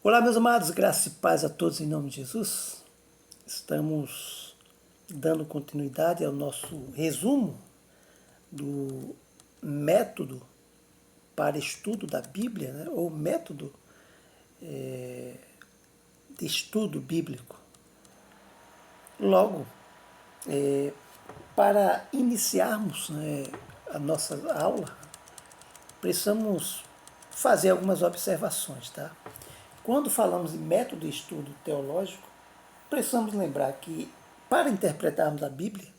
Olá, meus amados, graça e paz a todos em nome de Jesus. Estamos dando continuidade ao nosso resumo do método para estudo da Bíblia, né? Ou método de estudo bíblico. Logo, para iniciarmos, né, a nossa aula, precisamos fazer algumas observações, tá? Quando falamos de método de estudo teológico, precisamos lembrar que, para interpretarmos a Bíblia,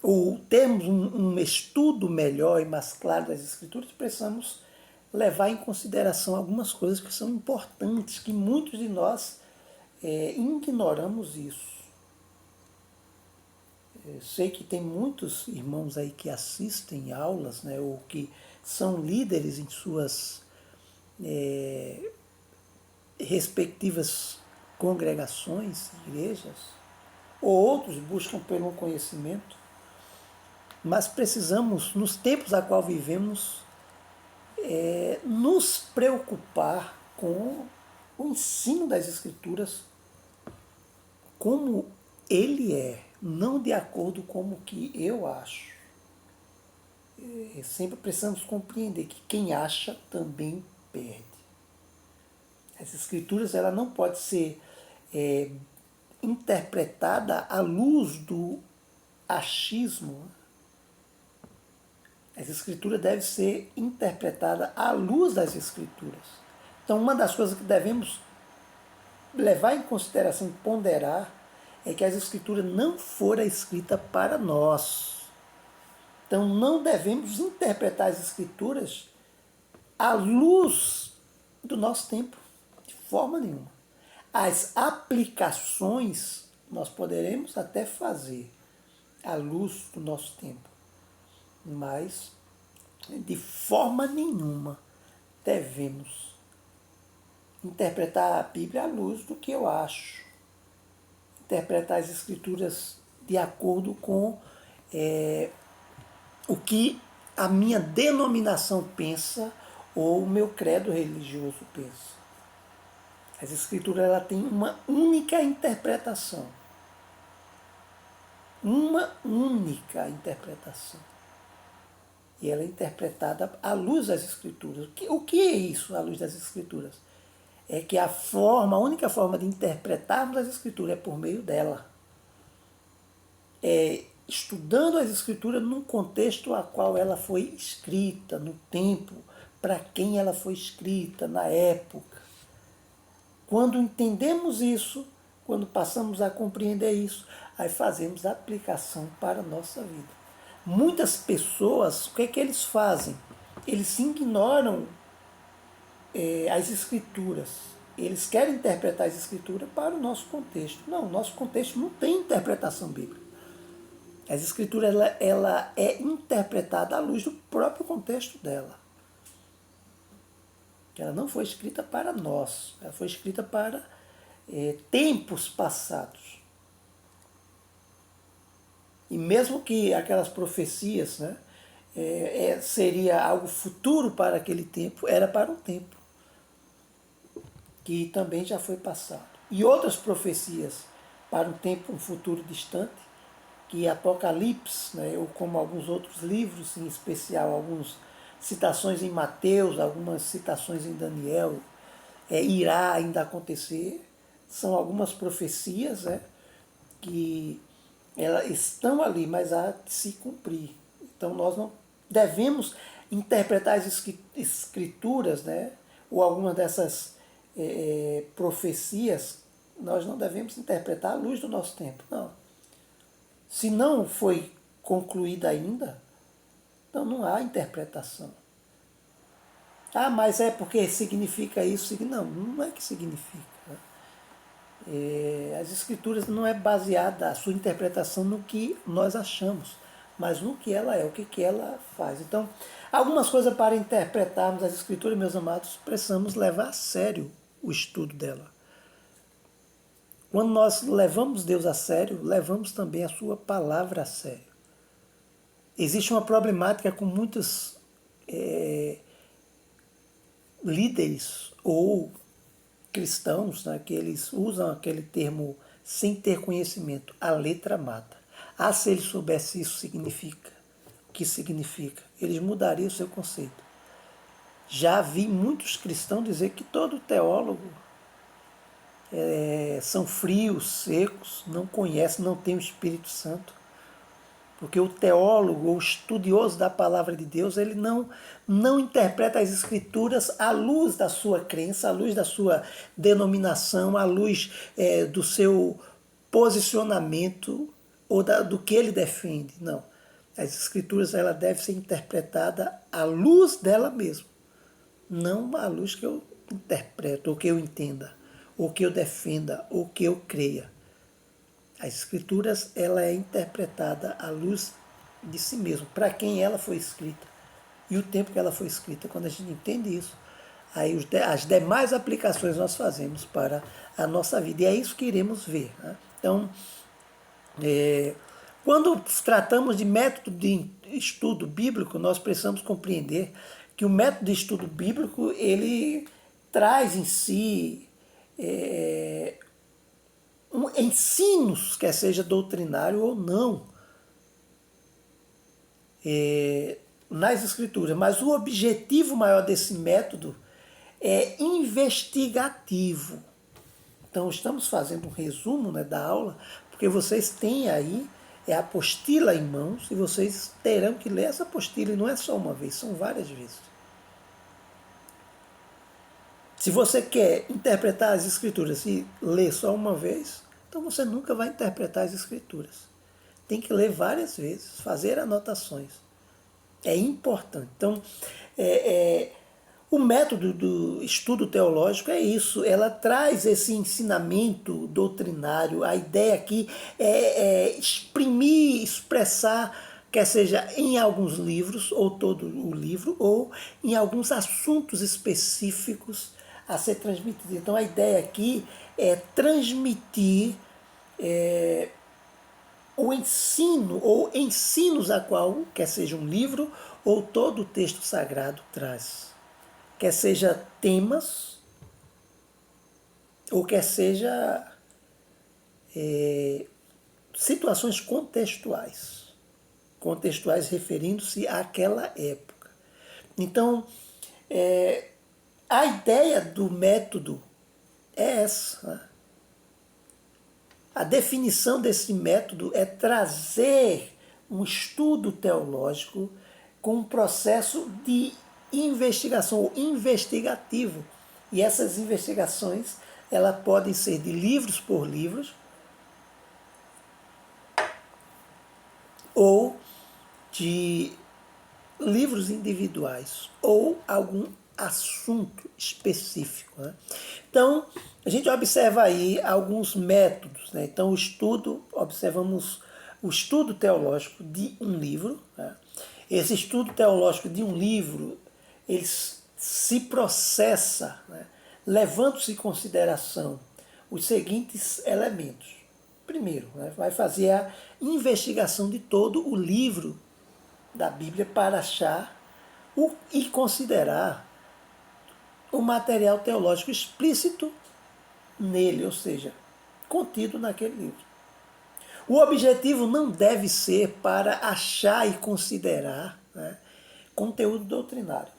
ou termos um estudo melhor e mais claro das Escrituras, precisamos levar em consideração algumas coisas que são importantes, que muitos de nós ignoramos isso. Eu sei que tem muitos irmãos aí que assistem aulas, né, ou que são líderes em suas respectivas congregações, igrejas, ou outros buscam pelo conhecimento, mas precisamos, nos tempos a qual vivemos, nos preocupar com o ensino das Escrituras como ele é, não de acordo com o que eu acho. Sempre precisamos compreender que quem acha também perde. As Escrituras ela não pode ser interpretada à luz do achismo. As Escrituras devem ser interpretadas à luz das Escrituras. Então, uma das coisas que devemos levar em consideração e ponderar é que as Escrituras não foram escritas para nós. Então, não devemos interpretar as Escrituras à luz do nosso tempo, de forma nenhuma. As aplicações nós poderemos até fazer à luz do nosso tempo, mas de forma nenhuma devemos interpretar a Bíblia à luz do que eu acho, interpretar as Escrituras de acordo com o que a minha denominação pensa ou o meu credo religioso pensa. As Escrituras ela tem uma única interpretação. Uma única interpretação. E ela é interpretada à luz das Escrituras. O que é isso, à luz das Escrituras? É que a única forma de interpretarmos as Escrituras é por meio dela. É estudando as Escrituras num contexto a qual ela foi escrita, no tempo, para quem ela foi escrita, na época. Quando entendemos isso, quando passamos a compreender isso, aí fazemos a aplicação para a nossa vida. Muitas pessoas, o que é que eles fazem? Eles ignoram as Escrituras. Eles querem interpretar as Escrituras para o nosso contexto. Não, o nosso contexto não tem interpretação bíblica. As Escrituras ela é interpretada à luz do próprio contexto dela. Ela não foi escrita para nós, ela foi escrita para tempos passados. E mesmo que aquelas profecias, né, seria algo futuro para aquele tempo, era para um tempo que também já foi passado. E outras profecias para um tempo, um futuro distante, que Apocalipse, né, ou como alguns outros livros, em especial algumas citações em Mateus, algumas citações em Daniel, irá ainda acontecer, são algumas profecias, né, que elas estão ali, mas há de se cumprir. Então nós não devemos interpretar as escrituras, né, ou algumas dessas profecias, nós não devemos interpretar à luz do nosso tempo, não. Se não foi concluída ainda, então não há interpretação. Ah, mas é porque significa isso? Não, não é que significa. As Escrituras não é baseada a sua interpretação no que nós achamos, mas no que ela é, o que ela faz. Então, algumas coisas para interpretarmos as Escrituras, meus amados, precisamos levar a sério o estudo dela. Quando nós levamos Deus a sério, levamos também a sua palavra a sério. Existe uma problemática com muitos líderes ou cristãos, né, que eles usam aquele termo sem ter conhecimento, a letra mata. Ah, se ele soubesse isso significa, o que significa, eles mudariam o seu conceito. Já vi muitos cristãos dizer que todo teólogo são frios, secos, não conhecem, não tem o Espírito Santo. Porque o teólogo, o estudioso da palavra de Deus, ele não interpreta as escrituras à luz da sua crença, à luz da sua denominação, à luz do seu posicionamento ou do que ele defende. Não. As escrituras ela deve ser interpretada à luz dela mesma, não à luz que eu interpreto, ou que eu entenda, ou que eu defenda, ou que eu creia. As escrituras ela é interpretada à luz de si mesmo, para quem ela foi escrita e o tempo que ela foi escrita. Quando a gente entende isso, aí as demais aplicações nós fazemos para a nossa vida. E é isso que iremos ver. Né? Então, quando tratamos de método de estudo bíblico, nós precisamos compreender que o método de estudo bíblico ele traz em si ensinos, quer seja doutrinário ou não, nas escrituras. Mas o objetivo maior desse método é investigativo. Então estamos fazendo um resumo, né, da aula, porque vocês têm aí a apostila em mãos e vocês terão que ler essa apostila, e não é só uma vez, são várias vezes. Se você quer interpretar as escrituras e ler só uma vez, então você nunca vai interpretar as escrituras. Tem que ler várias vezes, fazer anotações. É importante. Então, o método do estudo teológico é isso. Ela traz esse ensinamento doutrinário. A ideia aqui é exprimir, expressar, quer seja em alguns livros, ou todo o livro, ou em alguns assuntos específicos a ser transmitido. Então a ideia aqui é transmitir o ensino ou ensinos a qual, quer seja um livro ou todo o texto sagrado traz. Quer seja temas, ou quer seja situações contextuais. Contextuais referindo-se àquela época. Então, a ideia do método é essa. Né? A definição desse método é trazer um estudo teológico com um processo de investigação ou investigativo. E essas investigações elas podem ser de livros por livros ou de livros individuais ou algum assunto específico. Né? Então, a gente observa aí alguns métodos. Né? Então, observamos o estudo teológico de um livro. Né? Esse estudo teológico de um livro, ele se processa, né? Levando-se em consideração os seguintes elementos. Primeiro, né? Vai fazer a investigação de todo o livro da Bíblia para achar e considerar o material teológico explícito nele, ou seja, contido naquele livro. O objetivo não deve ser para achar e considerar, né, conteúdo doutrinário.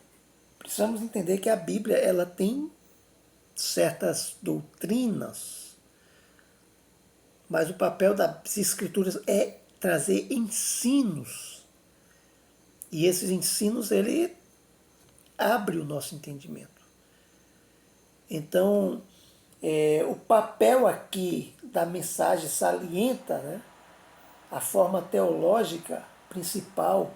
Precisamos entender que a Bíblia ela tem certas doutrinas, mas o papel das Escrituras é trazer ensinos. E esses ensinos, ele abre o nosso entendimento. Então, o papel aqui da mensagem salienta, né, a forma teológica principal,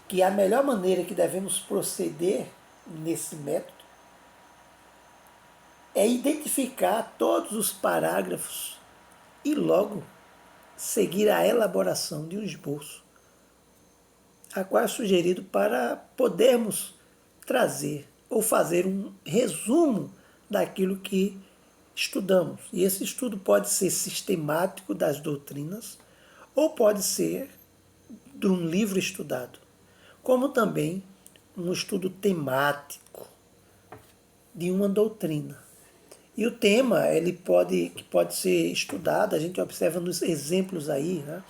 que é a melhor maneira que devemos proceder nesse método, é identificar todos os parágrafos e logo seguir a elaboração de um esboço, a qual é sugerido para podermos trazer ou fazer um resumo daquilo que estudamos. E esse estudo pode ser sistemático das doutrinas ou pode ser de um livro estudado, como também um estudo temático de uma doutrina. E o tema que pode ser estudado, a gente observa nos exemplos aí, né?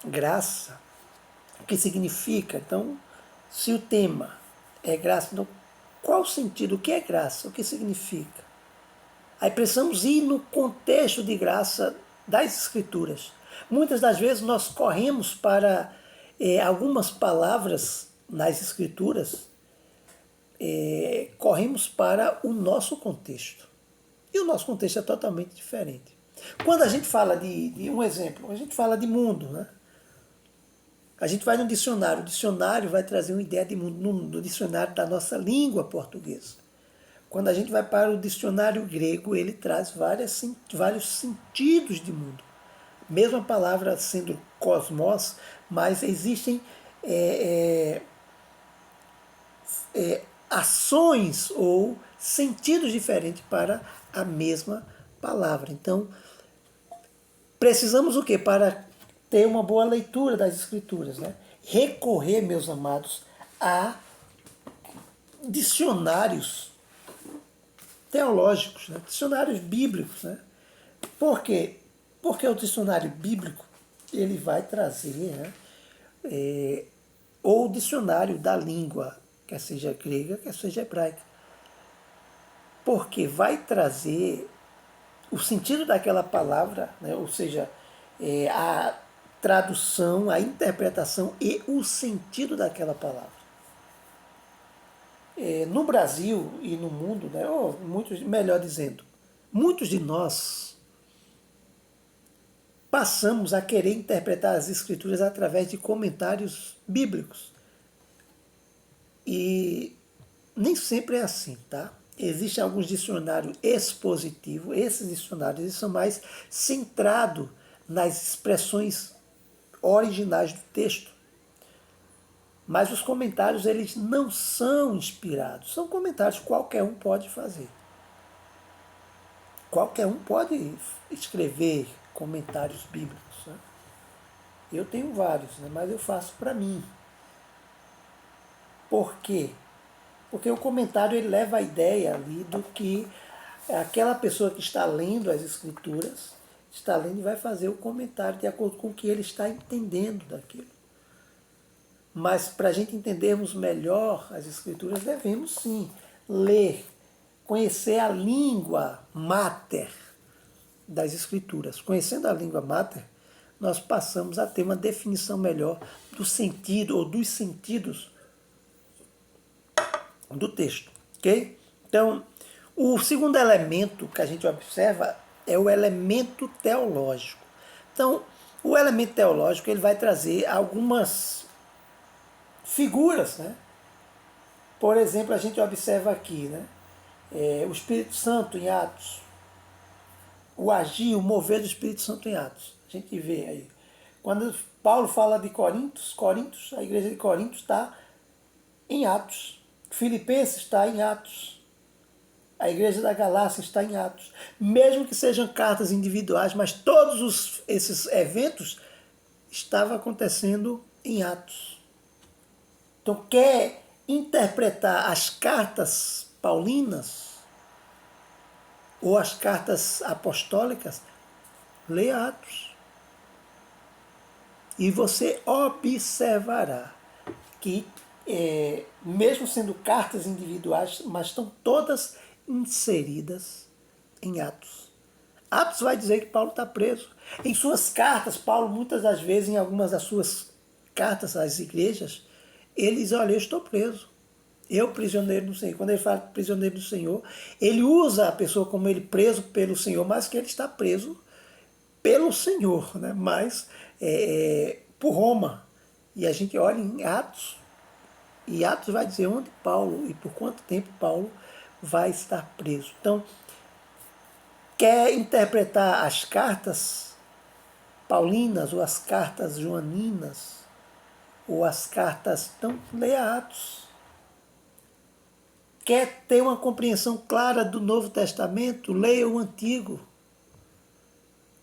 Graça, o que significa? Então, se o tema é graça, então qual o sentido? O que é graça? O que significa? Aí precisamos ir no contexto de graça das Escrituras. Muitas das vezes nós corremos para algumas palavras nas Escrituras, corremos para o nosso contexto. E o nosso contexto é totalmente diferente. Quando a gente fala de um exemplo, a gente fala de mundo, né? A gente vai no dicionário, o dicionário vai trazer uma ideia de mundo no dicionário da nossa língua portuguesa. Quando a gente vai para o dicionário grego, ele traz vários sentidos de mundo. Mesma palavra sendo cosmos, mas existem ações ou sentidos diferentes para a mesma palavra. Então, precisamos o quê? Para ter uma boa leitura das Escrituras, né? Recorrer, meus amados, a dicionários teológicos, né? Dicionários bíblicos, né? Por quê? Porque o dicionário bíblico ele vai trazer, né, ou o dicionário da língua, quer seja grega, quer seja hebraica, porque vai trazer o sentido daquela palavra, né, ou seja, a tradução, a interpretação e o sentido daquela palavra. No Brasil e no mundo, né, ou muitos, melhor dizendo, muitos de nós passamos a querer interpretar as Escrituras através de comentários bíblicos. E nem sempre é assim, tá? Existem alguns dicionários expositivos, esses dicionários eles são mais centrados nas expressões originais do texto. Mas os comentários eles não são inspirados, são comentários que qualquer um pode fazer. Qualquer um pode escrever comentários bíblicos. Né? Eu tenho vários, né? Mas eu faço para mim. Por quê? Porque o comentário ele leva a ideia ali do que aquela pessoa que está lendo as Escrituras está lendo e vai fazer o comentário de acordo com o que ele está entendendo daquilo. Mas para a gente entendermos melhor as Escrituras, devemos sim ler, conhecer a língua máter das Escrituras. Conhecendo a língua máter, nós passamos a ter uma definição melhor do sentido ou dos sentidos do texto, ok? Então, o segundo elemento que a gente observa é o elemento teológico. Então, o elemento teológico ele vai trazer algumas figuras, né? Por exemplo, a gente observa aqui, né? O Espírito Santo em Atos, o agir, o mover do Espírito Santo em Atos. A gente vê aí. Quando Paulo fala de Corintos, a igreja de Corintos está em Atos. Filipenses está em Atos. A igreja da Galácia está em Atos. Mesmo que sejam cartas individuais, mas todos esses eventos estavam acontecendo em Atos. Então, quer interpretar as cartas paulinas ou as cartas apostólicas, lê Atos. E você observará que, mesmo sendo cartas individuais, mas estão todas inseridas em Atos. Atos vai dizer que Paulo está preso. Em suas cartas, Paulo, muitas das vezes, em algumas das suas cartas às igrejas, ele diz, olha, eu estou preso. Eu, prisioneiro do Senhor. Quando ele fala prisioneiro do Senhor, ele usa a pessoa como ele preso pelo Senhor, mas que ele está preso pelo Senhor, né? Mas por Roma. E a gente olha em Atos, e Atos vai dizer onde Paulo e por quanto tempo Paulo vai estar preso. Então, quer interpretar as cartas paulinas ou as cartas joaninas ou as cartas, então leia Atos. Quer ter uma compreensão clara do Novo Testamento, leia o Antigo.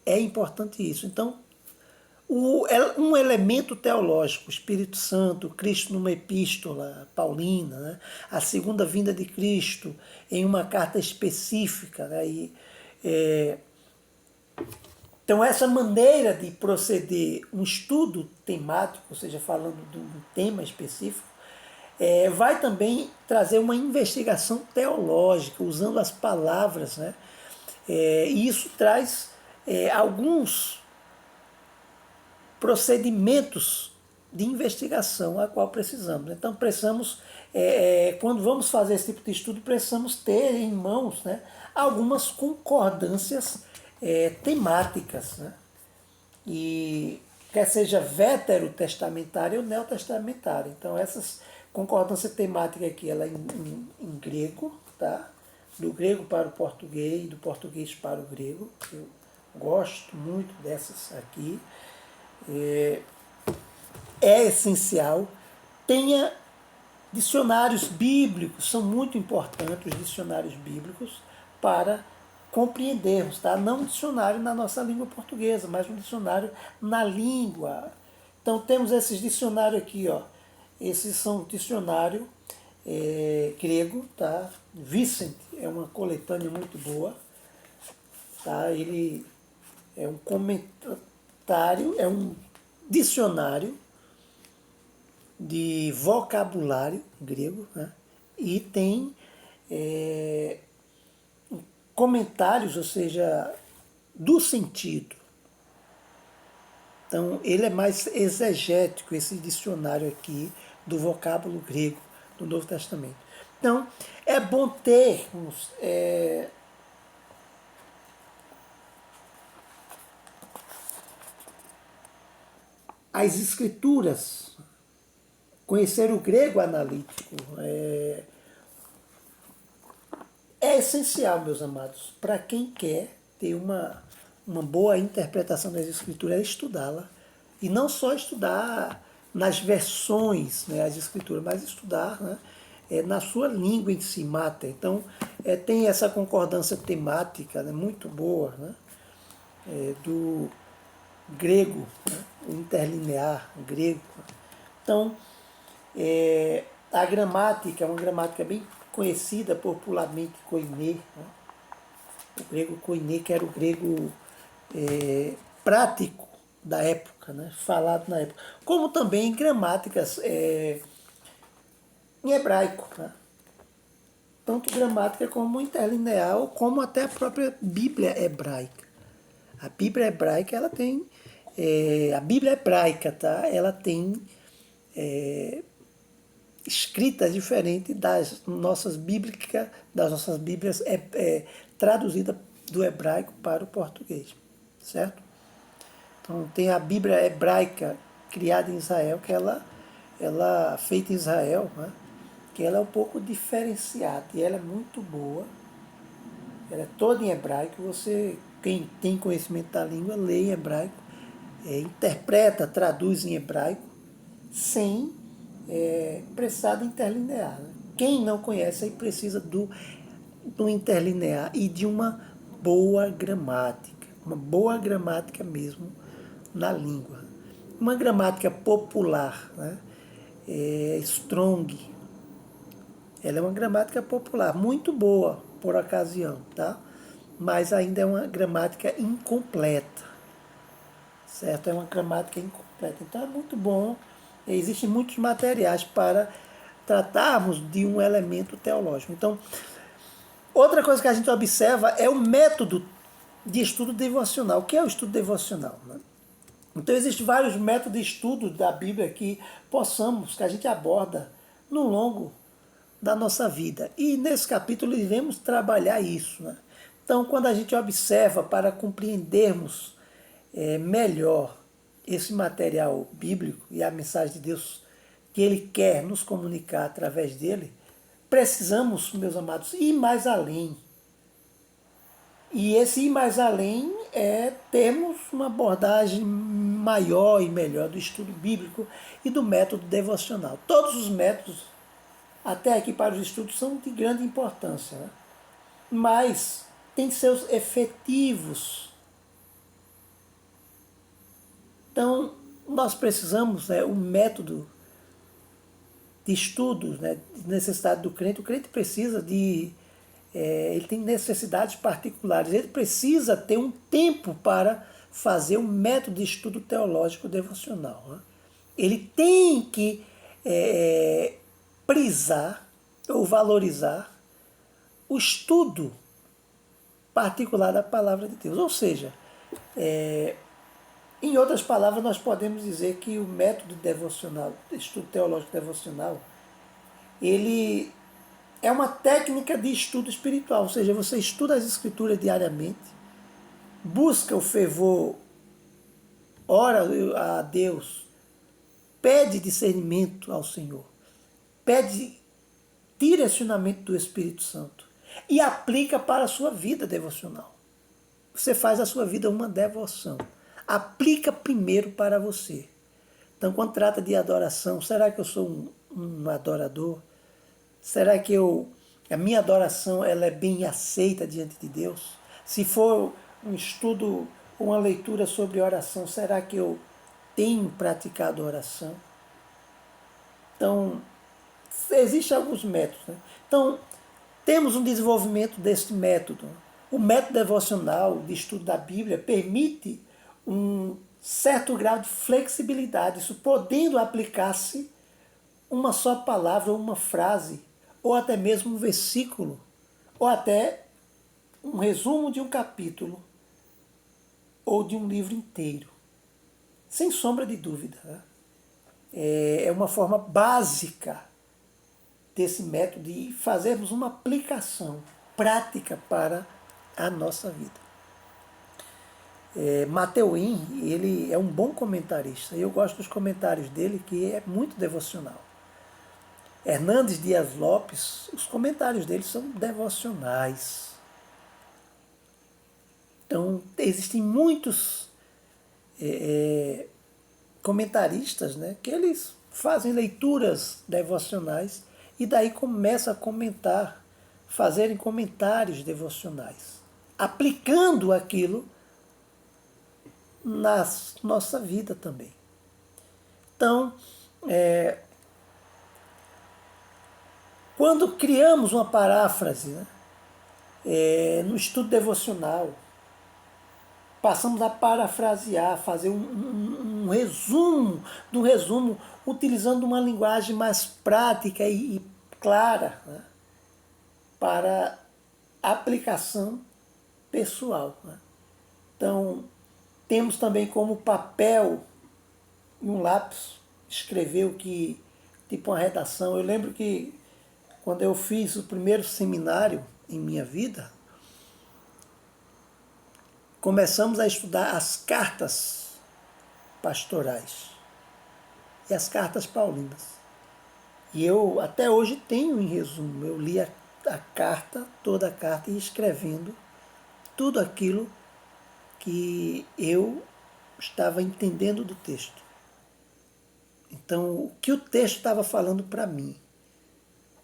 É importante isso. Então, um elemento teológico, o Espírito Santo, Cristo numa epístola paulina, né? A segunda vinda de Cristo em uma carta específica. Né? Então, essa maneira de proceder, um estudo temático, ou seja, falando de um tema específico, vai também trazer uma investigação teológica, usando as palavras. Né? E isso traz alguns procedimentos de investigação a qual precisamos. Então, precisamos, quando vamos fazer esse tipo de estudo, precisamos ter em mãos, né, algumas concordâncias temáticas, né? E quer seja veterotestamentária ou neotestamentária. Então, essas concordância temática aqui, ela é em grego, tá? Do grego para o português, do português para o grego. Eu gosto muito dessas aqui. É essencial. Tenha dicionários bíblicos, são muito importantes os dicionários bíblicos para compreendermos, tá? Não um dicionário na nossa língua portuguesa, mas um dicionário na língua. Então temos esses dicionários aqui, ó. Esses são dicionário grego, tá? Vicent é uma coletânea muito boa, tá? Ele é um comentário, é um dicionário de vocabulário grego, né? E tem comentários, ou seja, do sentido. Então, ele é mais exegético, esse dicionário aqui do vocábulo grego do Novo Testamento. Então, é bom termos as escrituras, conhecer o grego analítico. É essencial, meus amados, para quem quer ter uma boa interpretação das escrituras, é estudá-la. E não só estudar nas versões, né, as escrituras, mas estudar, né, na sua língua em si, mater. Então, tem essa concordância temática, né, muito boa, né, do grego, né, o interlinear grego. Então, a gramática é uma gramática bem conhecida popularmente, koiné, né? O grego koiné, que era o grego prático da época, né? Falado na época. Como também gramáticas em hebraico, né? Tanto gramática como interlinear, como até a própria Bíblia hebraica. A Bíblia hebraica, ela tem... a Bíblia hebraica, tá? Ela tem escritas diferentes das nossas Bíblias traduzidas do hebraico para o português, certo? Então tem a Bíblia hebraica criada em Israel, que ela feita em Israel, né? Que ela é um pouco diferenciada e ela é muito boa. Ela é toda em hebraico. Você, quem tem conhecimento da língua, lê em hebraico, interpreta, traduz em hebraico, sem precisar de interlinear. Né? Quem não conhece aí precisa do interlinear e de uma boa gramática mesmo na língua. Uma gramática popular, né? Strong. Ela é uma gramática popular, muito boa por ocasião, tá? Mas ainda é uma gramática incompleta, certo? É uma gramática incompleta. Então é muito bom. Existem muitos materiais para tratarmos de um elemento teológico. Então, outra coisa que a gente observa é o método de estudo devocional. O que é o estudo devocional? Né? Então, existem vários métodos de estudo da Bíblia que a gente aborda no longo da nossa vida. E nesse capítulo iremos trabalhar isso. Né? Então, quando a gente observa para compreendermos melhor esse material bíblico e a mensagem de Deus que Ele quer nos comunicar através dele, precisamos, meus amados, ir mais além. E esse ir mais além é termos uma abordagem maior e melhor do estudo bíblico e do método devocional. Todos os métodos, até aqui para os estudos, são de grande importância, né? Mas tem seus efetivos Então, nós precisamos, né, um método de estudos, né, de necessidade do crente. O crente precisa de... ele tem necessidades particulares. Ele precisa ter um tempo para fazer um método de estudo teológico devocional, né? Ele tem que prisar ou valorizar o estudo particular da palavra de Deus. Ou seja, em outras palavras, nós podemos dizer que o método devocional, estudo teológico devocional, ele é uma técnica de estudo espiritual, ou seja, você estuda as Escrituras diariamente, busca o fervor, ora a Deus, pede discernimento ao Senhor, pede direcionamento do Espírito Santo e aplica para a sua vida devocional. Você faz a sua vida uma devoção. Aplica primeiro para você. Então, quando trata de adoração, será que eu sou um adorador? Será que a minha adoração ela é bem aceita diante de Deus? Se for um estudo, uma leitura sobre oração, será que eu tenho praticado oração? Então, existem alguns métodos, né? Então, temos um desenvolvimento desse método. O método devocional de estudo da Bíblia permite um certo grau de flexibilidade, isso podendo aplicar-se uma só palavra ou uma frase, ou até mesmo um versículo, ou até um resumo de um capítulo, ou de um livro inteiro. Sem sombra de dúvida, né? É uma forma básica desse método de fazermos uma aplicação prática para a nossa vida. Mateu Henry, ele é um bom comentarista. Eu gosto dos comentários dele, que é muito devocional. Hernandes Dias Lopes, os comentários dele são devocionais. Então, existem muitos comentaristas, né, que eles fazem leituras devocionais e daí começam a comentar, fazerem comentários devocionais, aplicando aquilo na nossa vida também. Então, quando criamos uma paráfrase, né, no estudo devocional, passamos a parafrasear, fazer um resumo do resumo, utilizando uma linguagem mais prática e clara, né, para aplicação pessoal, né? Então, temos também como papel e um lápis escrever o que, tipo uma redação. Eu lembro que quando eu fiz o primeiro seminário em minha vida, começamos a estudar as cartas pastorais e as cartas paulinas. E eu até hoje tenho em resumo, eu li a carta, toda a carta, e escrevendo tudo aquilo que eu estava entendendo do texto. Então, o que o texto estava falando para mim,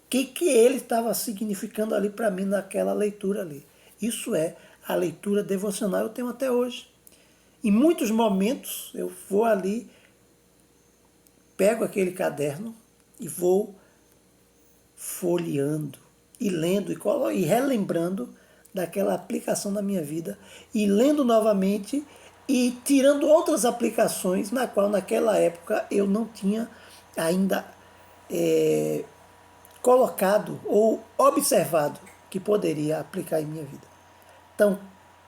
o que ele estava significando ali para mim naquela leitura ali. Isso é a leitura devocional, eu tenho até hoje. Em muitos momentos eu vou ali, pego aquele caderno e vou folheando e lendo e relembrando daquela aplicação na minha vida e lendo novamente e tirando outras aplicações na qual naquela época eu não tinha ainda colocado ou observado que poderia aplicar em minha vida. Então,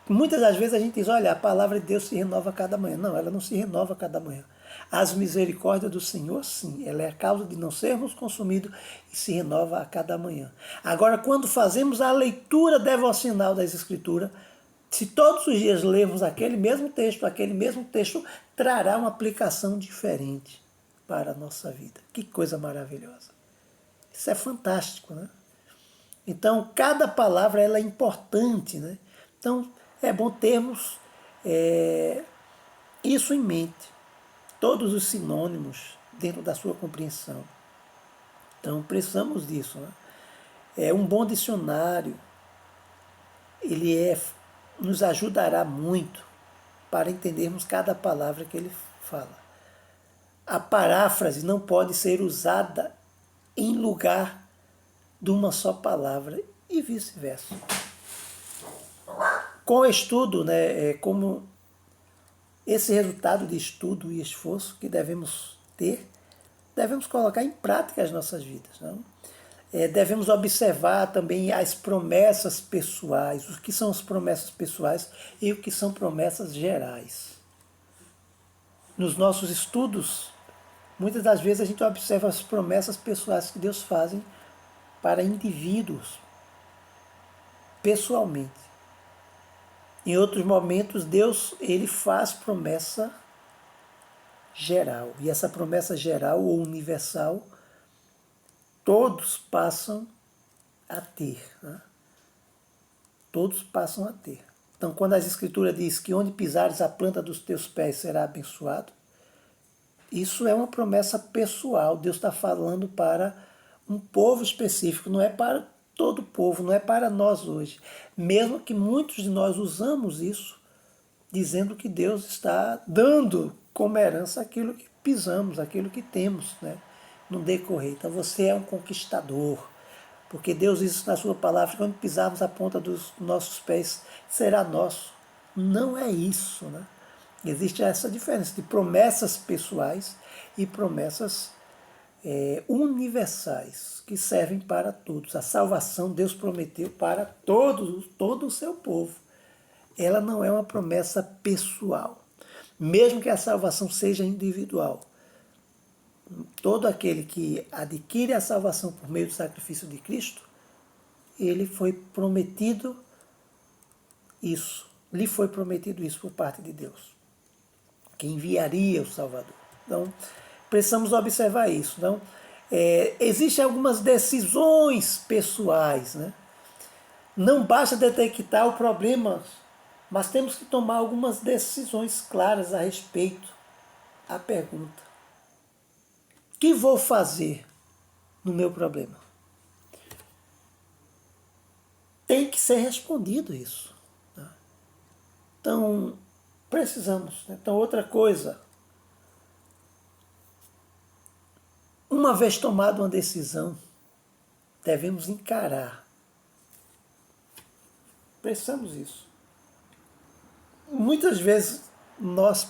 muitas das vezes a gente diz, olha, a palavra de Deus se renova a cada manhã. Não, ela não se renova a cada manhã. As misericórdias do Senhor, sim, ela é a causa de não sermos consumidos e se renova a cada manhã. Agora, quando fazemos a leitura devocional das Escrituras, se todos os dias lermos aquele mesmo texto trará uma aplicação diferente para a nossa vida. Que coisa maravilhosa. Isso é fantástico, né? Então, cada palavra ela é importante, né? Então, é bom termos isso em mente. Todos os sinônimos dentro da sua compreensão. Então, precisamos disso, né? Um bom dicionário, ele nos ajudará muito para entendermos cada palavra que ele fala. A paráfrase não pode ser usada em lugar de uma só palavra e vice-versa. Com o estudo, né, como esse resultado de estudo e esforço que devemos ter, devemos colocar em prática as nossas vidas. Não? Devemos observar também as promessas pessoais, o que são as promessas pessoais e o que são promessas gerais. Nos nossos estudos, muitas das vezes a gente observa as promessas pessoais que Deus faz para indivíduos, pessoalmente. Em outros momentos, Deus ele faz promessa geral. E essa promessa geral ou universal, todos passam a ter. Né? Todos passam a ter. Então, quando as Escrituras diz que onde pisares a planta dos teus pés será abençoado, isso é uma promessa pessoal. Deus está falando para um povo específico, não é para todo o povo, não é para nós hoje. Mesmo que muitos de nós usamos isso, dizendo que Deus está dando como herança aquilo que pisamos, aquilo que temos, né, no decorrer. Então você é um conquistador, porque Deus diz isso na sua palavra, quando pisarmos a ponta dos nossos pés, será nosso. Não é isso, né? Existe essa diferença de promessas pessoais e promessas universais, que servem para todos. A salvação Deus prometeu para todo o seu povo. Ela não é uma promessa pessoal. Mesmo que a salvação seja individual. Todo aquele que adquire a salvação por meio do sacrifício de Cristo, ele foi prometido isso. Lhe foi prometido isso por parte de Deus, que enviaria o Salvador. Então, precisamos observar isso. Então, existem algumas decisões pessoais. Né? Não basta detectar o problema, mas temos que tomar algumas decisões claras a respeito à pergunta: o que vou fazer no meu problema? Tem que ser respondido isso. Né? Então, precisamos. Né? Então, outra coisa, uma vez tomada uma decisão, devemos encarar. Precisamos disso. Muitas vezes nós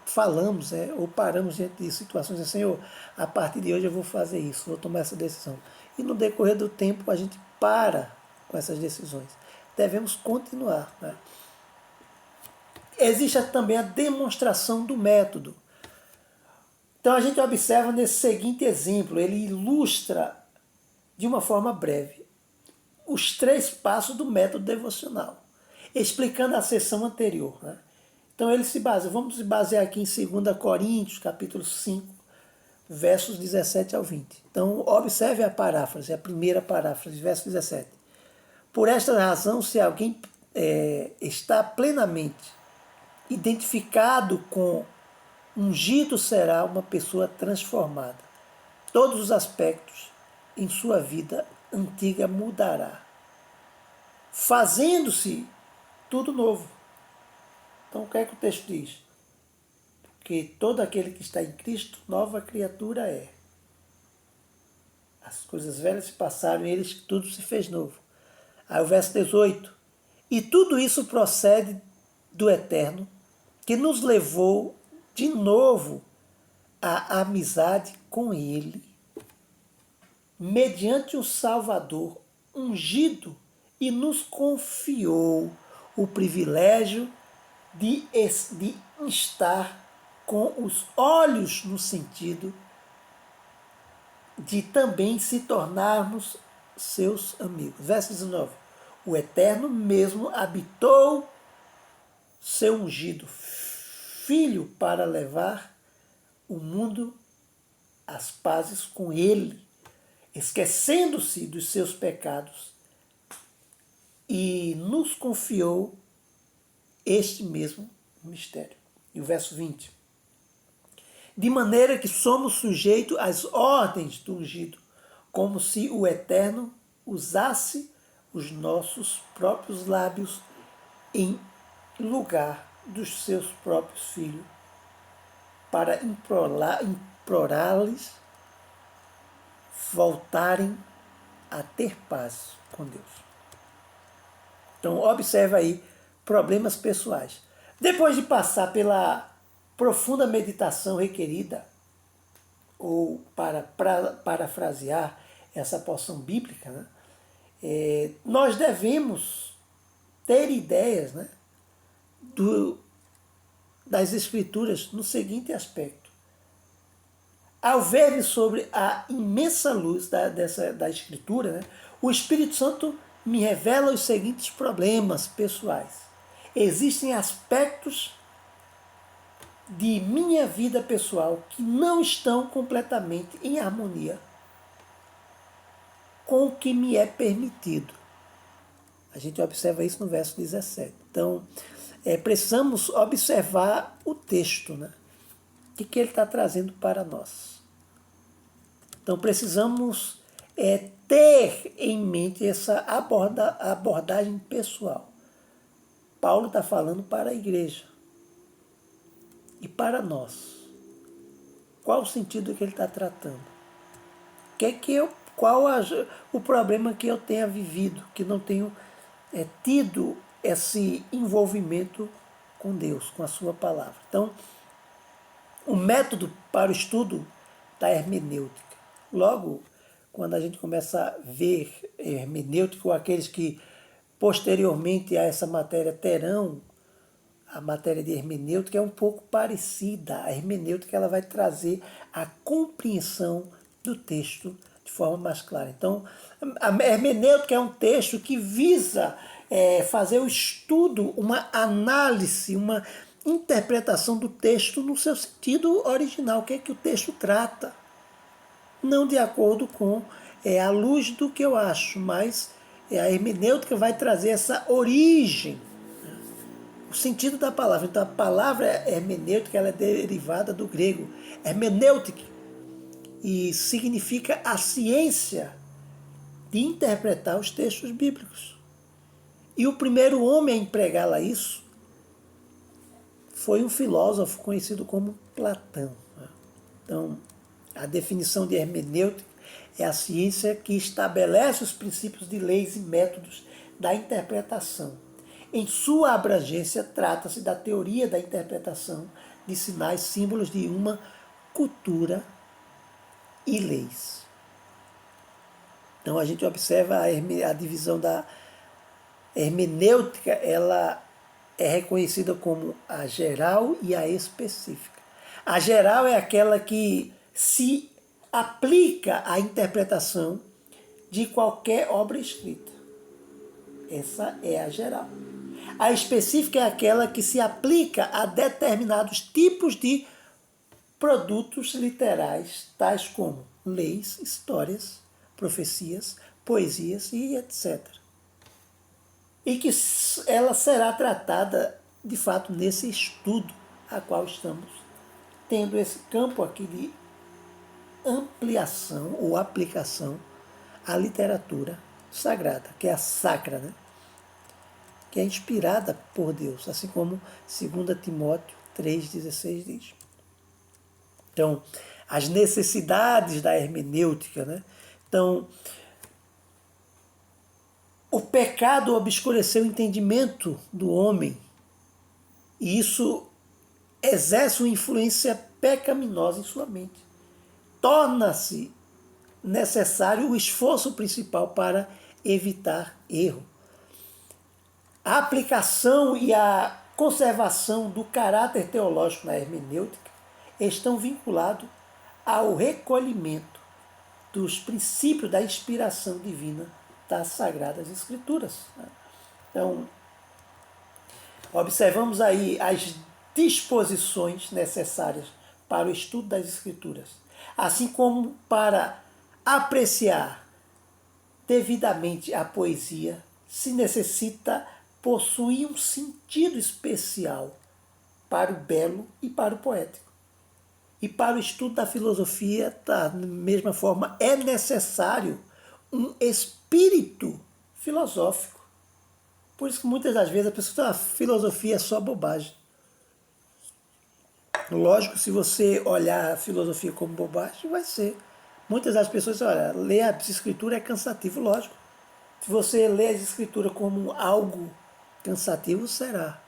falamos ou paramos diante de situações assim: Senhor, a partir de hoje eu vou fazer isso, vou tomar essa decisão. E no decorrer do tempo a gente para com essas decisões. Devemos continuar. Né? Existe também a demonstração do método. Então a gente observa nesse seguinte exemplo, ele ilustra de uma forma breve os 3 passos do método devocional, explicando a sessão anterior. Né? Então ele se baseia, vamos se basear aqui em 2 Coríntios, capítulo 5, versos 17 ao 20. Então observe a paráfrase, a primeira paráfrase, verso 17. Por esta razão, se alguém está plenamente identificado com ungido, será uma pessoa transformada. Todos os aspectos em sua vida antiga mudará, fazendo-se tudo novo. Então o que é que o texto diz? Que todo aquele que está em Cristo, nova criatura é. As coisas velhas se passaram e eles tudo se fez novo. Aí o verso 18. E tudo isso procede do Eterno, que nos levou de novo à amizade com Ele, mediante o Salvador ungido, e nos confiou o privilégio de estar com os olhos no sentido de também se tornarmos seus amigos. Verso 19. O Eterno mesmo habitou seu ungido Filho para levar o mundo às pazes com Ele, esquecendo-se dos seus pecados, e nos confiou este mesmo mistério. E o verso 20. De maneira que somos sujeitos às ordens do ungido, como se o Eterno usasse os nossos próprios lábios em lugar dos seus próprios filhos. para implorá-los voltarem a ter paz com Deus. Então, observa aí problemas pessoais. Depois de passar pela profunda meditação requerida, ou para parafrasear essa porção bíblica, né, nós devemos ter ideias, né, das Escrituras no seguinte aspecto. Ao ver sobre a imensa luz da Escritura, né, o Espírito Santo me revela os seguintes problemas pessoais. Existem aspectos de minha vida pessoal que não estão completamente em harmonia com o que me é permitido. A gente observa isso no verso 17. Então, precisamos observar o texto, né? O que ele está trazendo para nós. Então, precisamos ter em mente essa abordagem pessoal. Paulo está falando para a igreja e para nós. Qual o sentido que ele está tratando? Qual o problema que eu tenha vivido, que não tenho tido esse envolvimento com Deus, com a sua palavra. Então, o método para o estudo da hermenêutica. Logo, quando a gente começa a ver hermenêutica, ou aqueles que posteriormente a essa matéria terão a matéria de hermenêutica, é um pouco parecida. A hermenêutica ela vai trazer a compreensão do texto de forma mais clara. Então, a hermenêutica é um texto que visa fazer o estudo, uma análise, uma interpretação do texto no seu sentido original, o que é que o texto trata. Não de acordo com a luz do que eu acho, mas a hermenêutica vai trazer essa origem, o sentido da palavra. Então a palavra hermenêutica ela é derivada do grego hermenêutica e significa a ciência de interpretar os textos bíblicos. E o primeiro homem a empregá-la isso foi um filósofo conhecido como Platão. Então, a definição de hermenêutica é a ciência que estabelece os princípios de leis e métodos da interpretação. Em sua abrangência, trata-se da teoria da interpretação de sinais, símbolos de uma cultura e leis. Então, a gente observa a divisão da hermenêutica, ela é reconhecida como a geral e a específica. A geral é aquela que se aplica à interpretação de qualquer obra escrita. Essa é a geral. A específica é aquela que se aplica a determinados tipos de produtos literais, tais como leis, histórias, profecias, poesias e etc. E que ela será tratada, de fato, nesse estudo a qual estamos tendo esse campo aqui de ampliação ou aplicação à literatura sagrada, que é a sacra, né? Que é inspirada por Deus, assim como 2 Timóteo 3,16 diz. Então, as necessidades da hermenêutica, né? Então, o pecado obscureceu o entendimento do homem e isso exerce uma influência pecaminosa em sua mente. Torna-se necessário o esforço principal para evitar erro. A aplicação e a conservação do caráter teológico na hermenêutica estão vinculados ao recolhimento dos princípios da inspiração divina das Sagradas Escrituras. Então, observamos aí as disposições necessárias para o estudo das Escrituras, assim como para apreciar devidamente a poesia, se necessita possuir um sentido especial para o belo e para o poético. E para o estudo da filosofia, da mesma forma, é necessário um espírito filosófico. Por isso que muitas das vezes a pessoa fala, a filosofia é só bobagem. Lógico, se você olhar a filosofia como bobagem, vai ser. Muitas das pessoas, olha, ler a escritura é cansativo, lógico. Se você lê as escrituras como algo cansativo, será.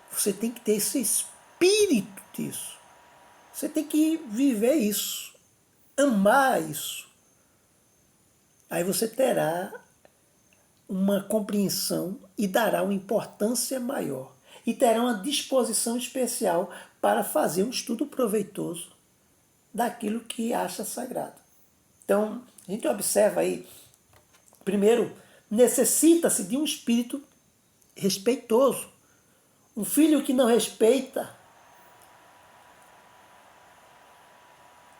Você tem que ter esse espírito disso. Você tem que viver isso, amar isso. Aí você terá uma compreensão e dará uma importância maior. E terá uma disposição especial para fazer um estudo proveitoso daquilo que acha sagrado. Então, a gente observa aí, primeiro, necessita-se de um espírito respeitoso. Um filho que não respeita,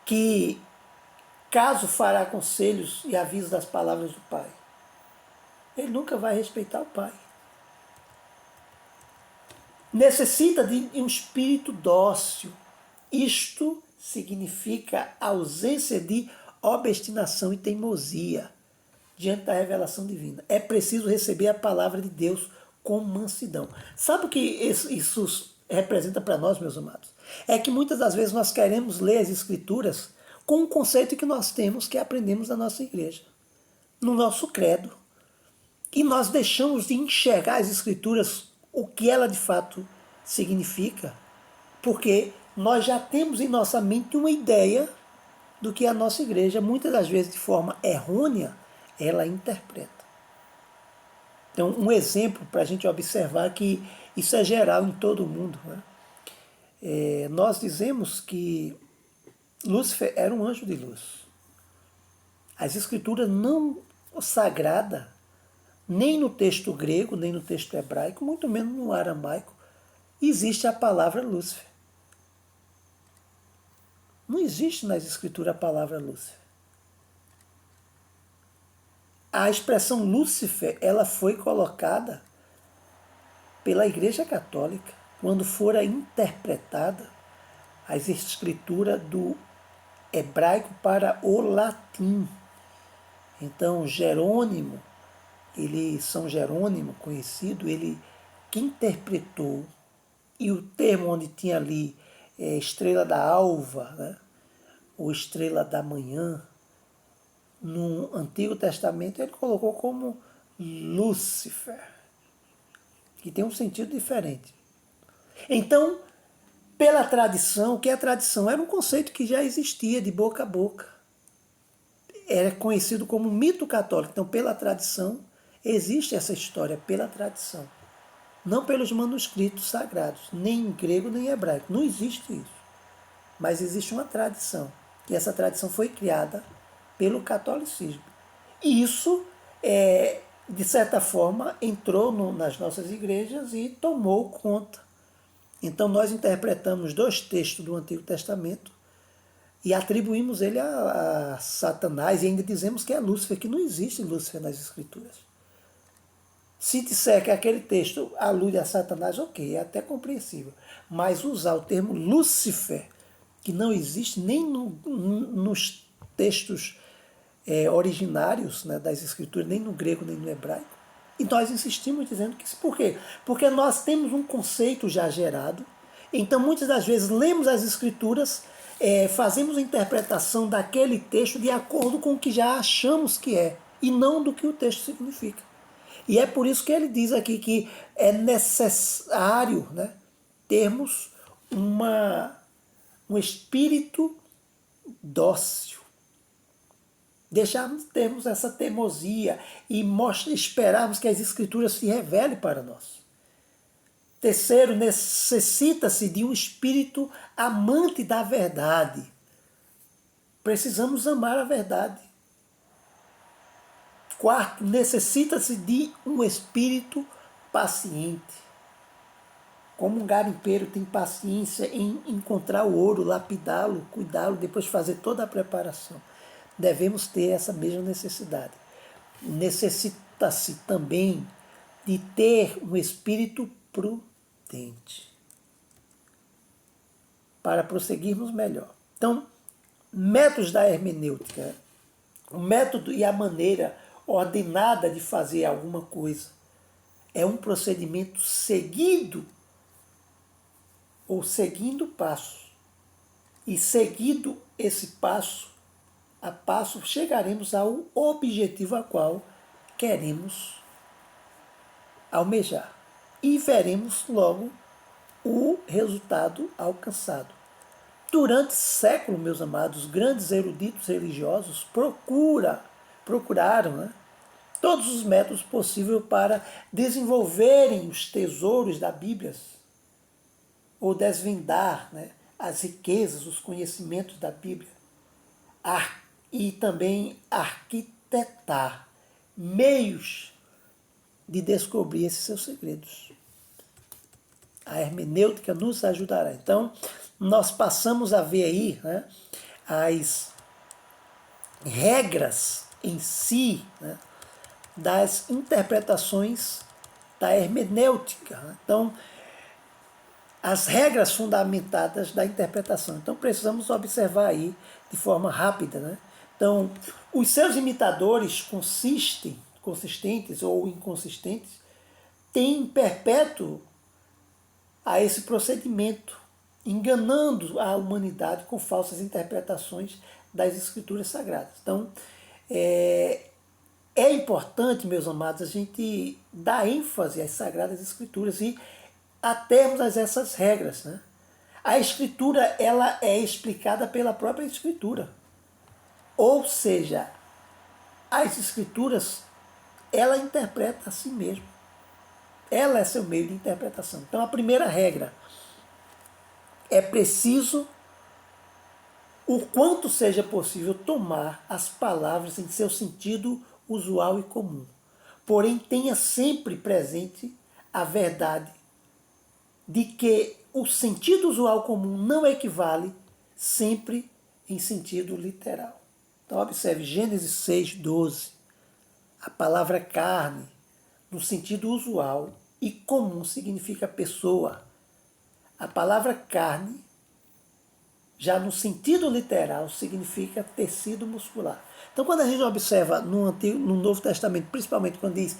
que caso fará conselhos e avisos das palavras do pai, ele nunca vai respeitar o pai. Necessita de um espírito dócil. Isto significa ausência de obstinação e teimosia diante da revelação divina. É preciso receber a palavra de Deus com mansidão. Sabe o que isso representa para nós, meus amados? É que muitas das vezes nós queremos ler as Escrituras com um conceito que nós temos, que aprendemos na nossa igreja, no nosso credo. E nós deixamos de enxergar as Escrituras, o que ela de fato significa, porque nós já temos em nossa mente uma ideia do que a nossa igreja, muitas das vezes de forma errônea, ela interpreta. Então, um exemplo para a gente observar que isso é geral em todo o mundo. Né? Nós dizemos que Lúcifer era um anjo de luz. As escrituras não sagrada, nem no texto grego, nem no texto hebraico, muito menos no aramaico, existe a palavra Lúcifer. Não existe nas escrituras a palavra Lúcifer. A expressão Lúcifer, ela foi colocada pela Igreja Católica quando fora interpretada as escrituras do hebraico para o latim. Então, Jerônimo, São Jerônimo, conhecido, ele que interpretou, e o termo onde tinha ali estrela da alva, né, ou estrela da manhã, no Antigo Testamento ele colocou como Lúcifer, que tem um sentido diferente. Então, pela tradição, o que é a tradição? Era um conceito que já existia de boca a boca. Era conhecido como mito católico. Então, pela tradição, existe essa história, pela tradição. Não pelos manuscritos sagrados, nem em grego nem em hebraico. Não existe isso. Mas existe uma tradição. E essa tradição foi criada pelo catolicismo. E isso, de certa forma, entrou nas nossas igrejas e tomou conta. Então nós interpretamos 2 textos do Antigo Testamento e atribuímos ele a Satanás e ainda dizemos que é Lúcifer, que não existe Lúcifer nas Escrituras. Se disser que aquele texto alude a Satanás, ok, é até compreensível. Mas usar o termo Lúcifer, que não existe nem nos textos originários, né, das Escrituras, nem no grego, nem no hebraico. E nós insistimos dizendo que isso. Por quê? Porque nós temos um conceito já gerado. Então, muitas das vezes, lemos as Escrituras, fazemos a interpretação daquele texto de acordo com o que já achamos que é, e não do que o texto significa. E é por isso que ele diz aqui que é necessário, né, termos um espírito dócil. Deixarmos termos essa teimosia e esperarmos que as Escrituras se revelem para nós. Terceiro, necessita-se de um espírito amante da verdade. Precisamos amar a verdade. Quarto, necessita-se de um espírito paciente. Como um garimpeiro tem paciência em encontrar o ouro, lapidá-lo, cuidá-lo, depois fazer toda a preparação. Devemos ter essa mesma necessidade. Necessita-se também de ter um espírito prudente para prosseguirmos melhor. Então, métodos da hermenêutica, o método e a maneira ordenada de fazer alguma coisa é um procedimento seguido ou seguindo passos E seguido esse passo a passo, chegaremos ao objetivo a qual queremos almejar. E veremos logo o resultado alcançado. Durante séculos, meus amados, grandes eruditos religiosos procuraram, né, todos os métodos possíveis para desenvolverem os tesouros da Bíblia, ou desvendar, né, as riquezas, os conhecimentos da Bíblia, e também arquitetar meios de descobrir esses seus segredos. A hermenêutica nos ajudará. Então, nós passamos a ver aí, né, as regras em si, né, das interpretações da hermenêutica. Né? Então, as regras fundamentadas da interpretação. Então, precisamos observar aí de forma rápida. Né? Então, os seus imitadores consistentes ou inconsistentes, têm perpétuo a esse procedimento, enganando a humanidade com falsas interpretações das Escrituras Sagradas. Então, é importante, meus amados, a gente dar ênfase às Sagradas Escrituras e atermos a essas regras. Né? A Escritura, ela é explicada pela própria Escritura. Ou seja, as Escrituras, ela interpreta a si mesma. Ela é seu meio de interpretação. Então, a primeira regra: é preciso, o quanto seja possível, tomar as palavras em seu sentido usual e comum. Porém, tenha sempre presente a verdade de que o sentido usual comum não equivale sempre em sentido literal. Então, observe Gênesis 6:12. A palavra carne, no sentido usual e comum, significa pessoa. A palavra carne, já no sentido literal, significa tecido muscular. Então, quando a gente observa no Novo Testamento, principalmente quando diz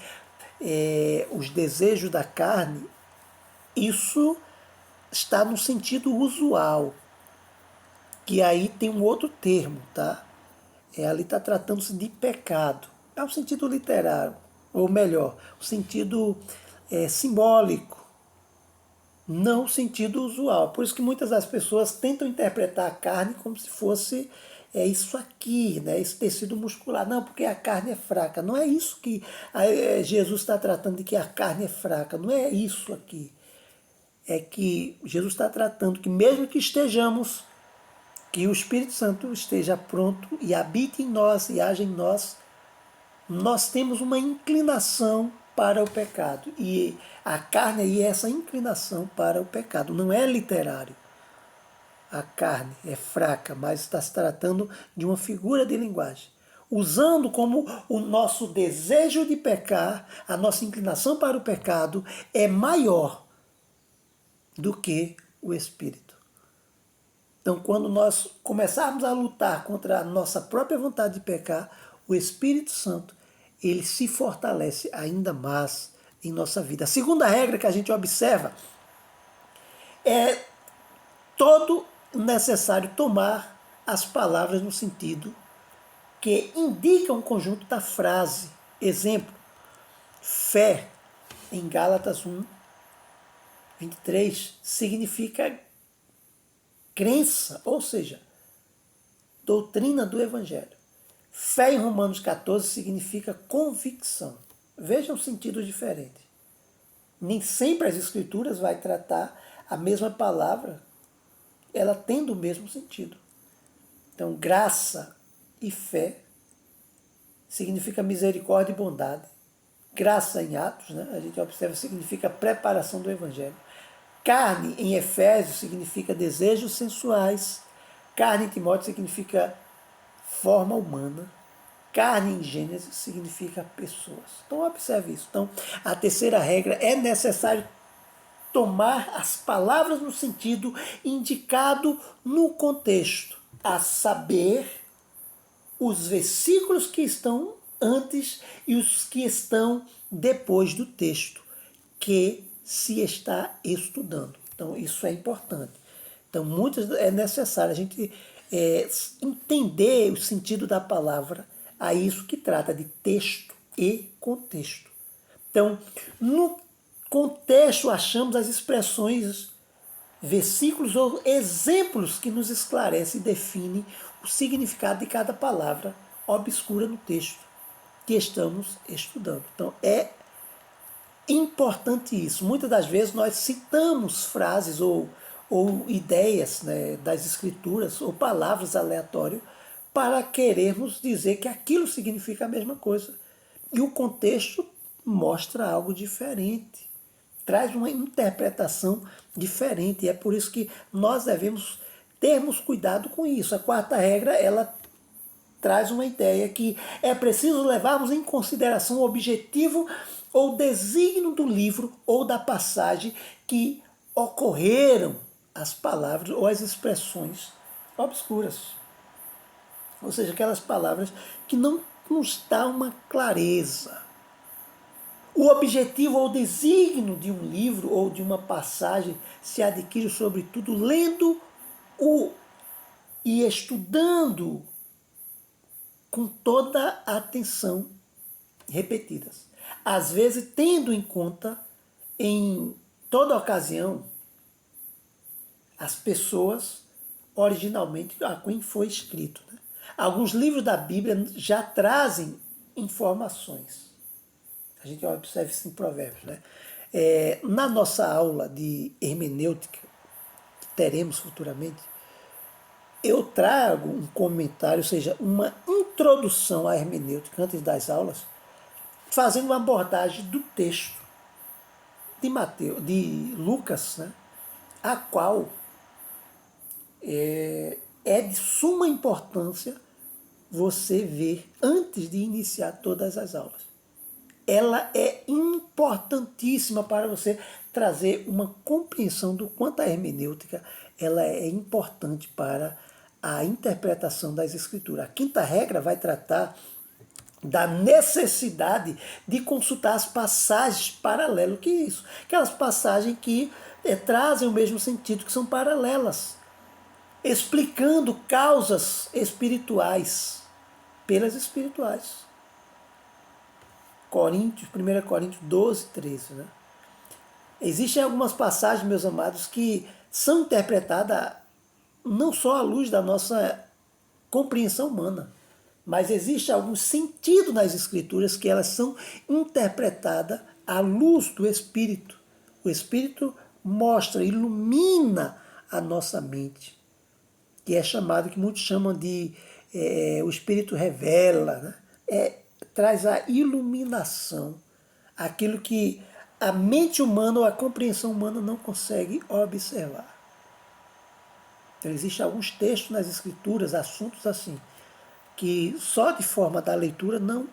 os desejos da carne, isso está no sentido usual, que aí tem um outro termo, tá? Ali está tratando-se de pecado. É o sentido literal, ou melhor, o sentido simbólico, não o sentido usual. Por isso que muitas das pessoas tentam interpretar a carne como se fosse isso aqui, né, esse tecido muscular. Não, porque a carne é fraca. Não é isso que Jesus está tratando, de que a carne é fraca. Não é isso aqui. É que Jesus está tratando que mesmo que estejamos, que o Espírito Santo esteja pronto e habite em nós e age em nós, nós temos uma inclinação para o pecado. E a carne aí é essa inclinação para o pecado. Não é literário. A carne é fraca, mas está se tratando de uma figura de linguagem. Usando como o nosso desejo de pecar, a nossa inclinação para o pecado é maior do que o espírito. Então, quando nós começarmos a lutar contra a nossa própria vontade de pecar, o Espírito Santo, ele se fortalece ainda mais em nossa vida. A segunda regra que a gente observa é todo necessário tomar as palavras no sentido que indica um conjunto da frase. Exemplo, fé, em Gálatas 1:23, significa crença, ou seja, doutrina do Evangelho. Fé em Romanos 14 significa convicção. Veja um sentido diferente. Nem sempre as Escrituras vai tratar a mesma palavra, ela tendo o mesmo sentido. Então, graça e fé significa misericórdia e bondade. Graça em Atos, né, a gente observa, significa preparação do Evangelho. Carne em Efésios significa desejos sensuais. Carne em Timóteo significa forma humana. Carne em Gênesis significa pessoas. Então observe isso. Então, a terceira regra: é necessário tomar as palavras no sentido indicado no contexto, a saber, os versículos que estão antes e os que estão depois do texto que se está estudando. Então, isso é importante. Então, é necessário a gente entender o sentido da palavra, a isso que trata de texto e contexto. Então, no contexto achamos as expressões, versículos ou exemplos que nos esclarecem e definem o significado de cada palavra obscura no texto que estamos estudando. Então, é importante isso. Muitas das vezes nós citamos frases ou ideias, né, das escrituras ou palavras aleatórias para querermos dizer que aquilo significa a mesma coisa. E o contexto mostra algo diferente, traz uma interpretação diferente. E é por isso que nós devemos termos cuidado com isso. A quarta regra, ela traz uma ideia que é preciso levarmos em consideração o objetivo ou desígnio do livro ou da passagem que ocorreram as palavras ou as expressões obscuras. Ou seja, aquelas palavras que não nos dão uma clareza. O objetivo ou desígnio de um livro ou de uma passagem se adquire, sobretudo, lendo-o e estudando com toda a atenção repetidas. Às vezes, tendo em conta, em toda ocasião, as pessoas originalmente a quem foi escrito. Né? Alguns livros da Bíblia já trazem informações. A gente observa isso em Provérbios. Né? Na nossa aula de hermenêutica, que teremos futuramente, eu trago um comentário, ou seja, uma introdução à hermenêutica antes das aulas, fazendo uma abordagem do texto de Lucas, né, a qual é de suma importância você ver antes de iniciar todas as aulas. Ela é importantíssima para você trazer uma compreensão do quanto a hermenêutica ela é importante para a interpretação das escrituras. A quinta regra vai tratar da necessidade de consultar as passagens paralelas. O que é isso? Aquelas passagens que trazem o mesmo sentido, que são paralelas, explicando causas espirituais pelas espirituais. 1 Coríntios 12, 13. Né? Existem algumas passagens, meus amados, que são interpretadas não só à luz da nossa compreensão humana, mas existe algum sentido nas escrituras que elas são interpretadas à luz do Espírito. O Espírito mostra, ilumina a nossa mente, que é chamado, que muitos chamam de o Espírito revela, né? Traz a iluminação, aquilo que a mente humana ou a compreensão humana não consegue observar. Então, existem alguns textos nas escrituras, assuntos assim, que só de forma da leitura não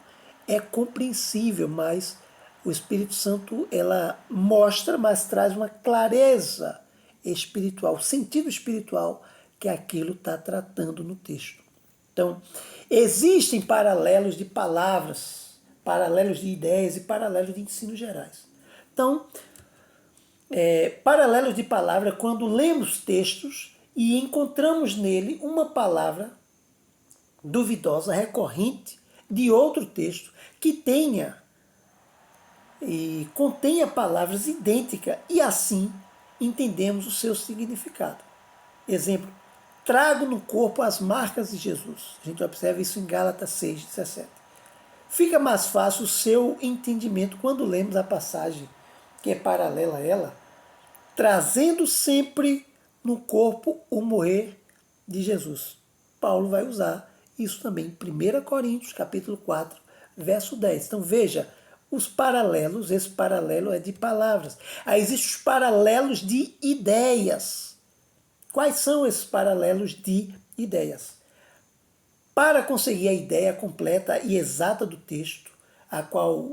é compreensível, mas o Espírito Santo ela mostra, mas traz uma clareza espiritual, sentido espiritual que aquilo está tratando no texto. Então, existem paralelos de palavras, paralelos de ideias e paralelos de ensinos gerais. Então, paralelos de palavra quando lemos textos e encontramos nele uma palavra duvidosa, recorrente, de outro texto que tenha e contenha palavras idênticas e assim entendemos o seu significado. Exemplo, trago no corpo as marcas de Jesus. A gente observa isso em Gálatas 6:17. Fica mais fácil o seu entendimento quando lemos a passagem que é paralela a ela, trazendo sempre no corpo o morrer de Jesus. Paulo vai usar isso também em 1 Coríntios, capítulo 4, verso 10. Então veja, os paralelos, esse paralelo é de palavras. Aí existem os paralelos de ideias. Quais são esses paralelos de ideias? Para conseguir a ideia completa e exata do texto, a qual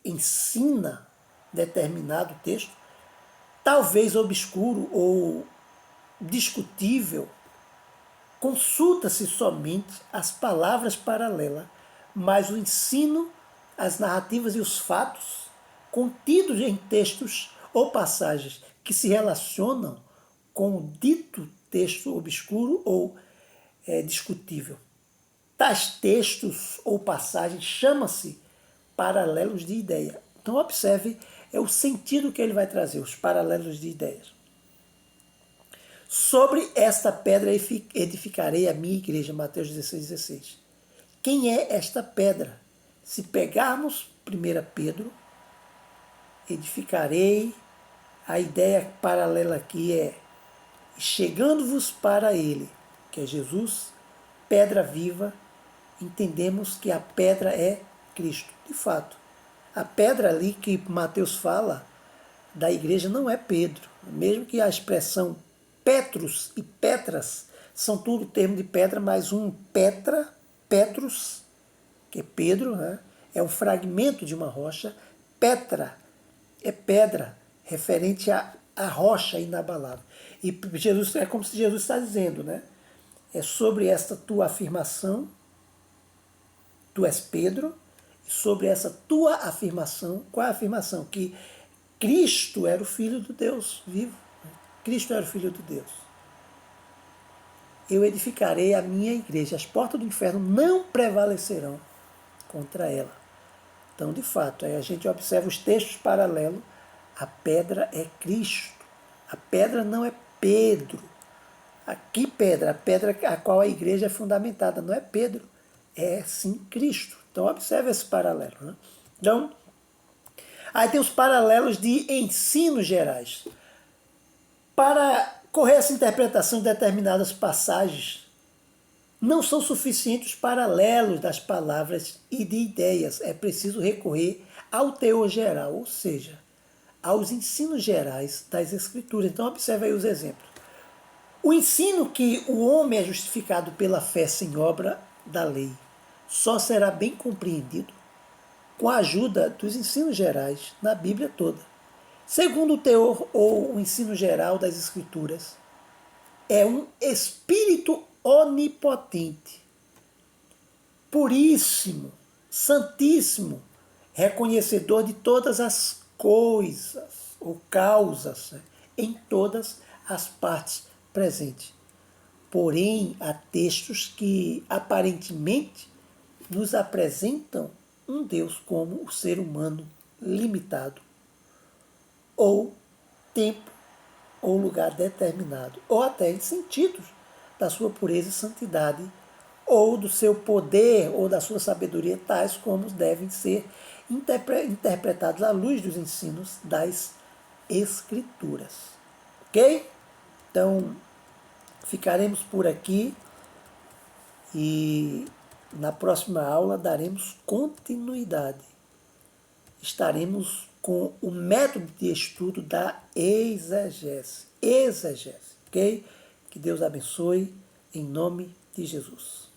ensina determinado texto, talvez obscuro ou discutível, consulta-se somente as palavras paralelas, mas o ensino, as narrativas e os fatos contidos em textos ou passagens que se relacionam com o dito texto obscuro ou discutível. Tais textos ou passagens chamam-se paralelos de ideia. Então observe, é o sentido que ele vai trazer, os paralelos de ideias. Sobre esta pedra edificarei a minha igreja, Mateus 16,16. Quem é esta pedra? Se pegarmos 1 Pedro, edificarei, a ideia paralela aqui é chegando-vos para ele, que é Jesus, pedra viva, entendemos que a pedra é Cristo. De fato, a pedra ali que Mateus fala da igreja não é Pedro, mesmo que a expressão Petrus e Petras são tudo termo de pedra, mas um Petra, Petrus, que é Pedro, né? É um fragmento de uma rocha. Petra é pedra, referente à rocha inabalável. E Jesus, é como se Jesus está dizendo, né? É sobre esta tua afirmação, tu és Pedro, e sobre essa tua afirmação, qual é a afirmação? Que Cristo era o Filho do Deus vivo. Cristo era o Filho de Deus. Eu edificarei a minha igreja, as portas do inferno não prevalecerão contra ela. Então, de fato, aí a gente observa os textos paralelos, a pedra é Cristo. A pedra não é Pedro. Aqui pedra, a pedra a qual a igreja é fundamentada, não é Pedro, é sim Cristo. Então observe esse paralelo. Né? Então, aí tem os paralelos de ensinos gerais. Para correr essa interpretação de determinadas passagens, não são suficientes os paralelos das palavras e de ideias. É preciso recorrer ao teor geral, ou seja, aos ensinos gerais das Escrituras. Então observe aí os exemplos. O ensino que o homem é justificado pela fé sem obra da lei só será bem compreendido com a ajuda dos ensinos gerais na Bíblia toda. Segundo o teor ou o ensino geral das Escrituras, é um espírito onipotente, puríssimo, santíssimo, reconhecedor de todas as coisas ou causas, né, em todas as partes presentes. Porém, há textos que aparentemente nos apresentam um Deus como o ser humano limitado, ou tempo ou lugar determinado, ou até em sentidos da sua pureza e santidade, ou do seu poder ou da sua sabedoria, tais como devem ser interpretados à luz dos ensinos das Escrituras. Ok? Então, ficaremos por aqui e na próxima aula daremos continuidade. Estaremos com o método de estudo da exegese. Ok? Que Deus abençoe em nome de Jesus.